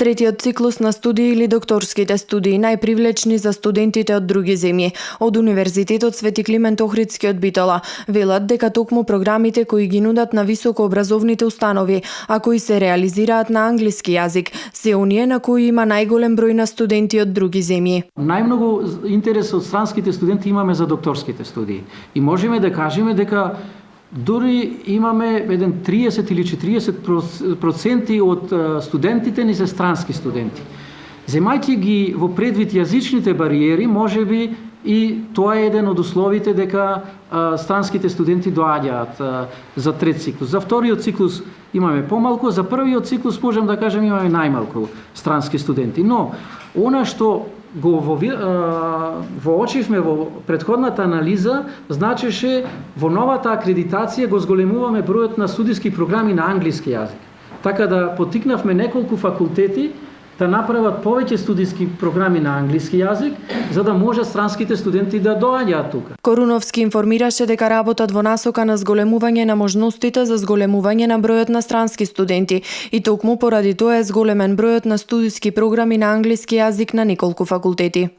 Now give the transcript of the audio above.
Третиот циклус на студии или докторските студии најпривлечни за студентите од други земји. Од Универзитетот Свети Климент Охридски од Битола велат дека токму програмите кои ги нудат на високообразовните установи, а кои се реализираат на англиски јазик, се оние на кои има најголем број на студенти од други земји. Најмногу интерес од странските студенти имаме за докторските студии. И можеме да кажеме дека дури имаме еден 30 или 40% од студентите ни се странски студенти. Земајќи ги во предвид јазичните бариери, можеби и тоа е еден од условите дека странските студенти доаѓаат за трет циклус. За вториот циклус имаме помалку, за првиот циклус можам да кажем имаме најмалку странски студенти. Но она што го воочивме во претходната анализа, значеше во новата акредитација го зголемуваме бројот на студиски програми на англиски јазик. Така да поттикнавме неколку факултети да направат повеќе студиски програми на англиски јазик, за да може странските студенти да доаѓаат тука. Коруновски информираше дека работат во насока на зголемување на можностите за зголемување на бројот на странски студенти и токму поради тоа е зголемен бројот на студиски програми на англиски јазик на неколку факултети.